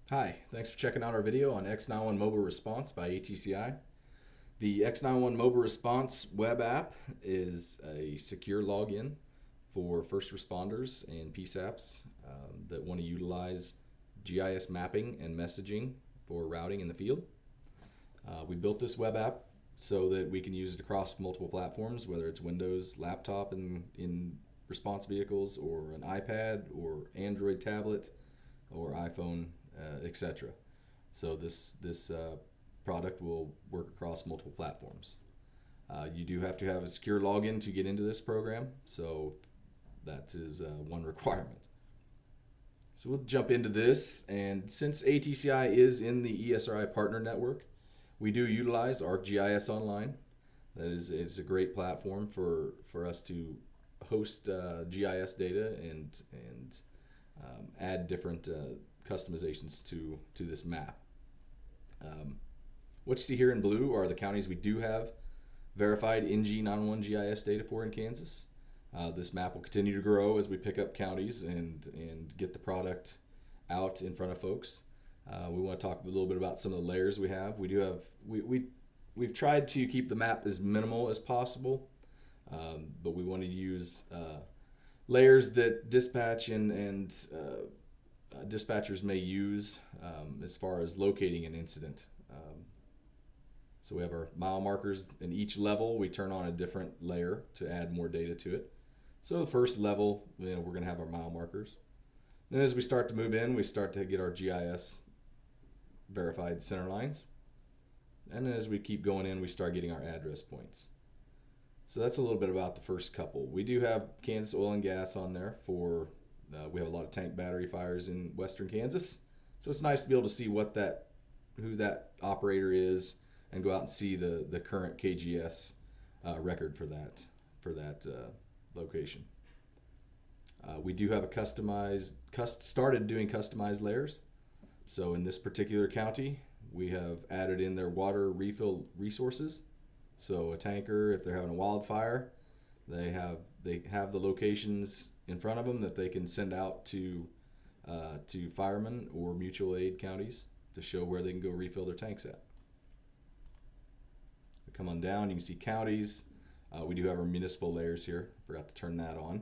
Hi, thanks for checking out our video on x911 Mobile Response by ATCi. The x911 Mobile Response web app is a secure login for first responders and PSAPs that want to utilize GIS mapping and messaging for routing in the field. We built this web app so that we can use it across multiple platforms, whether it's Windows laptop in response vehicles, or an iPad, or Android tablet, or iPhone, etc. So this product will work across multiple platforms. You do have to have a secure login to get into this program, so that is one requirement. So we'll jump into this, and since ATCi is in the ESRI partner network, we do utilize ArcGIS Online. That is, it's a great platform for us to host GIS data and add different customizations to this map. What you see here in blue are the counties we do have verified NG911 GIS data for in Kansas. This map will continue to grow as we pick up counties and get the product out in front of folks. We want to talk a little bit about some of the layers we have. We've tried to keep the map as minimal as possible, but we want to use layers that dispatch and dispatchers may use as far as locating an incident. So we have our mile markers in each level. We turn on a different layer to add more data to it. So the first level, we're going to have our mile markers. Then as we start to move in, we start to get our GIS verified center lines. And then as we keep going in, we start getting our address points. So that's a little bit about the first couple. We do have Kansas oil and gas on there for, we have a lot of tank battery fires in western Kansas. So it's nice to be able to see who that operator is and go out and see the current KGS record for that location. We do have started doing customized layers. So in this particular county, we have added in their water refill resources. So a tanker, if they're having a wildfire, they have the locations in front of them that they can send out to firemen or mutual aid counties to show where they can go refill their tanks at. We come on down, you can see counties. We do have our municipal layers here. Forgot to turn that on,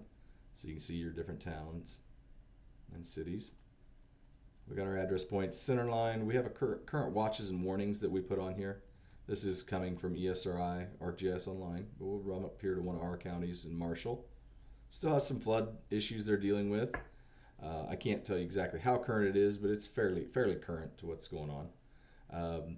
so you can see your different towns and cities. We got our address points, center line. We have a current watches and warnings that we put on here. This is coming from ESRI, ArcGIS Online. But we'll run up here to one of our counties in Marshall. Still has some flood issues they're dealing with. I can't tell you exactly how current it is, but it's fairly current to what's going on.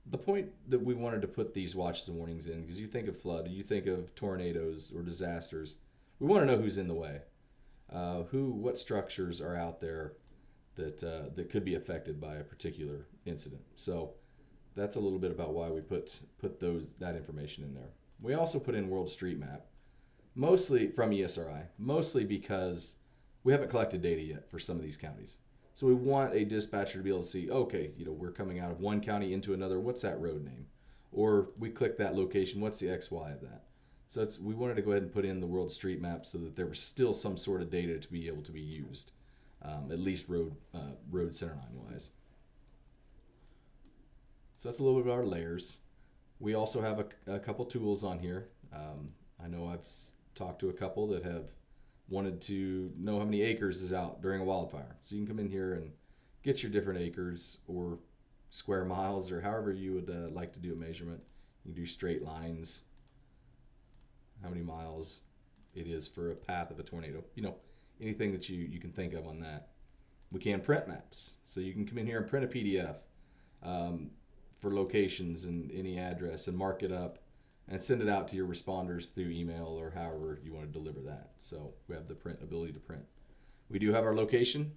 The point that we wanted to put these watches and warnings in, because you think of flood, you think of tornadoes or disasters. We want to know who's in the way. What structures are out there that could be affected by a particular incident. So that's a little bit about why we put that information in there. We also put in World Street Map, mostly from ESRI, mostly because we haven't collected data yet for some of these counties. So we want a dispatcher to be able to see, okay, we're coming out of one county into another. What's that road name? Or we click that location. What's the XY of that? So we wanted to go ahead and put in the World Street Map so that there was still some sort of data to be able to be used, at least road centerline wise. So that's a little bit about our layers. We also have a couple tools on here. I know I've talked to a couple that have wanted to know how many acres is out during a wildfire. So you can come in here and get your different acres or square miles or however you would like to do a measurement. You can do straight lines, how many miles it is for a path of a tornado. Anything that you can think of on that. We can print maps. So you can come in here and print a PDF for locations and any address and mark it up and send it out to your responders through email or however you want to deliver that. So we have the ability to print. We do have our location.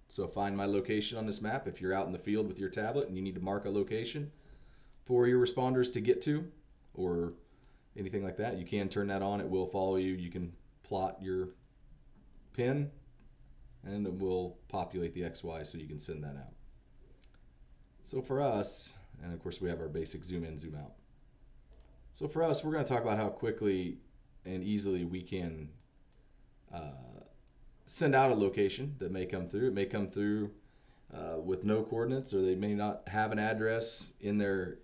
So find my location on this map. If you're out in the field with your tablet and you need to mark a location for your responders to get to or anything like that, you can turn that on. It will follow you. You can plot your pin and it will populate the XY so you can send that out. So for us, and of course we have our basic zoom in, zoom out. So for us, we're going to talk about how quickly and easily we can send out a location that may come through. It may come through with no coordinates, or they may not have an address in their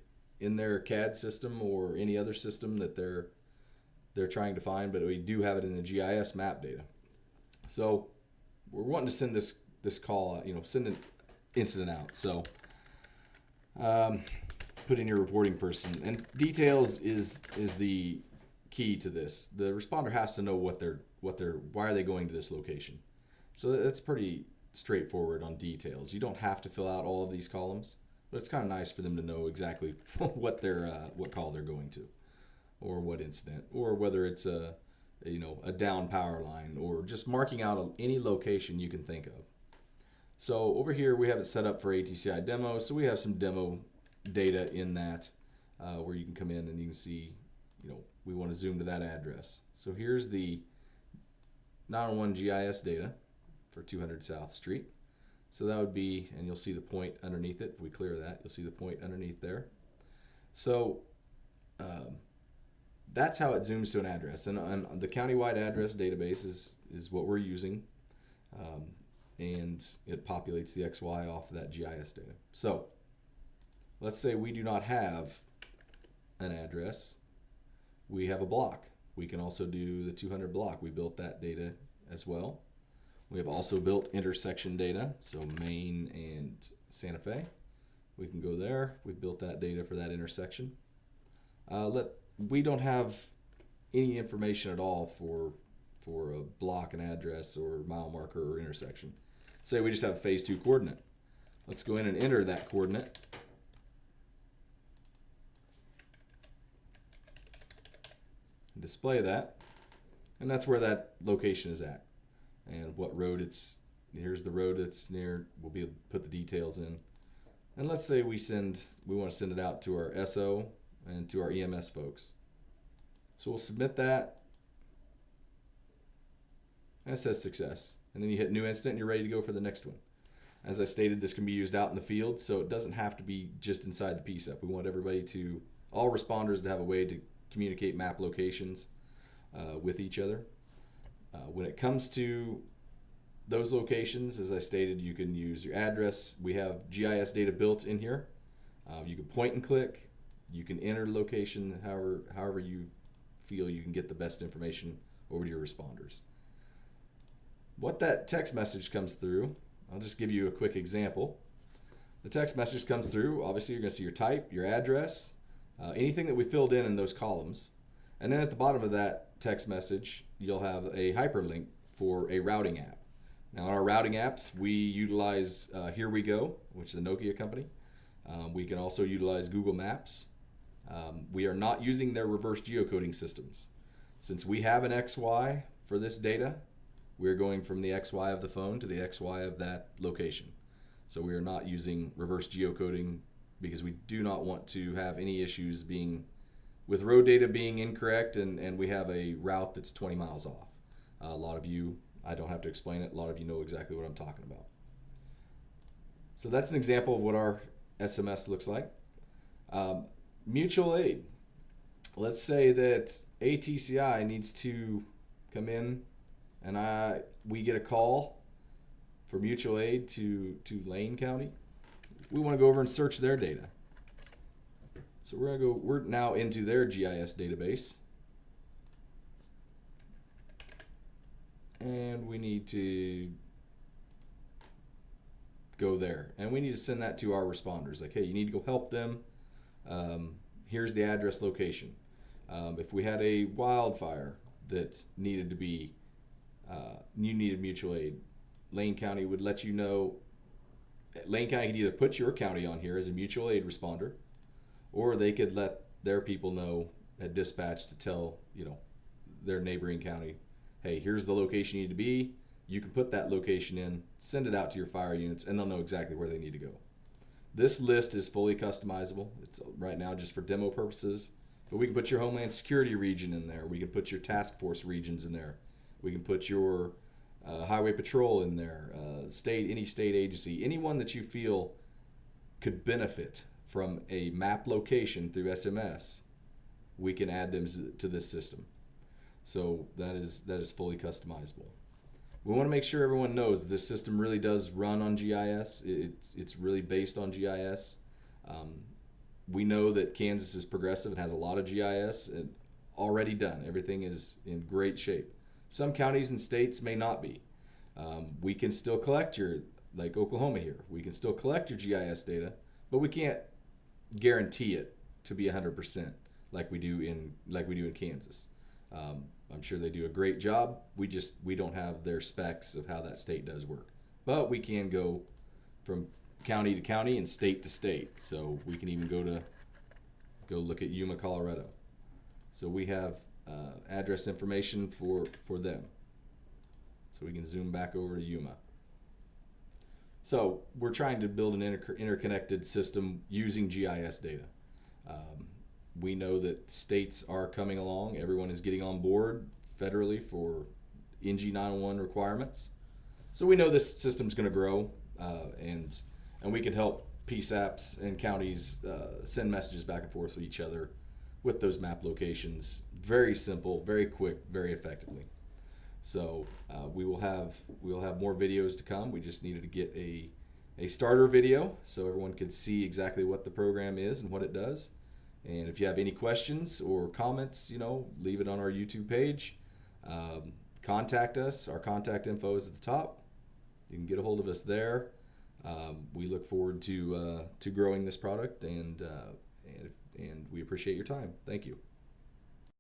CAD system or any other system that they're trying to find, but we do have it in the GIS map data. So we're wanting to send this call, send an incident out. So put in your reporting person, and details is the key to this. The responder has to know why are they going to this location. So that's pretty straightforward on details. You don't have to fill out all of these columns, but it's kind of nice for them to know exactly what call they're going to, or what incident, or whether it's a down power line, or just marking out any location you can think of. So over here we have it set up for ATCi demo, so we have some demo data in that where you can come in and you can see, we want to zoom to that address. So here's the 911 GIS data for 200 South Street. So that would be, and you'll see the point underneath it. If we clear that, you'll see the point underneath there. So that's how it zooms to an address. And the countywide address database is what we're using. And it populates the XY off of that GIS data. So let's say we do not have an address. We have a block. We can also do the 200 block. We built that data as well. We have also built intersection data, so Main and Santa Fe. We can go there. We've built that data for that intersection. We don't have any information at all for a block, an address, or mile marker, or intersection. Say we just have a phase 2 coordinate. Let's go in and enter that coordinate. Display that, and that's where that location is at, and what road here's the road it's near. We'll be able to put the details in, and let's say we want to send it out to our SO and to our EMS folks. So we'll submit that, and it says success, and then you hit new incident and you're ready to go for the next one. As I stated, this can be used out in the field, so it doesn't have to be just inside the PSEP. We want all responders to have a way to communicate map locations with each other. When it comes to those locations, as I stated, you can use your address. We have GIS data built in here. You can point and click. You can enter the location however you feel you can get the best information over to your responders. What that text message comes through, I'll just give you a quick example. The text message comes through. Obviously, you're going to see your type, your address, anything that we filled in those columns. And then at the bottom of that text message, you'll have a hyperlink for a routing app. Now, in our routing apps, we utilize Here We Go, which is a Nokia company. We can also utilize Google Maps. We are not using their reverse geocoding systems. Since we have an XY for this data, we're going from the XY of the phone to the XY of that location. So we are not using reverse geocoding because we do not want to have any issues with road data being incorrect and we have a route that's 20 miles off. A lot of you, I don't have to explain it, a lot of you know exactly what I'm talking about. So that's an example of what our SMS looks like. Mutual aid. Let's say that ATCi needs to come in and we get a call for mutual aid to Lane County. We want to go over and search their data. So we're now into their GIS database. And we need to go there. And we need to send that to our responders. Like, hey, you need to go help them. Here's the address location. If we had a wildfire that needed to be, you needed mutual aid, Lane County would let you know. Lane County could either put your county on here as a mutual aid responder, or they could let their people know at dispatch to tell their neighboring county, hey, here's the location you need to be. You can put that location in, send it out to your fire units, and they'll know exactly where they need to go. This list is fully customizable. It's right now just for demo purposes, but we can put your Homeland Security region in there. We can put your task force regions in there. We can put your highway patrol in there, any state agency, anyone that you feel could benefit from a map location through SMS, we can add them to this system. So that is fully customizable. we want to make sure everyone knows this system really does run on GIS. It's really based on GIS. We know that Kansas is progressive and has a lot of GIS already done. Everything is in great shape. Some counties and states may not be. We can still collect like Oklahoma here, we can still collect your GIS data, but we can't guarantee it to be 100% like we do in Kansas. I'm sure they do a great job. We don't have their specs of how that state does work, but we can go from county to county and state to state. So we can even go look at Yuma, Colorado. So we have address information for them. So we can zoom back over to Yuma. So we're trying to build an interconnected system using GIS data. We know that states are coming along. Everyone is getting on board federally for NG911 requirements. So we know this system's going to grow, and we can help PSAPs and counties send messages back and forth with each other with those map locations. Very simple, very quick, very effectively. So we'll have more videos to come. We just needed to get a starter video so everyone could see exactly what the program is and what it does. And if you have any questions or comments, leave it on our YouTube page. Contact us. Our contact info is at the top. You can get a hold of us there. We look forward to growing this product, and we appreciate your time. Thank you.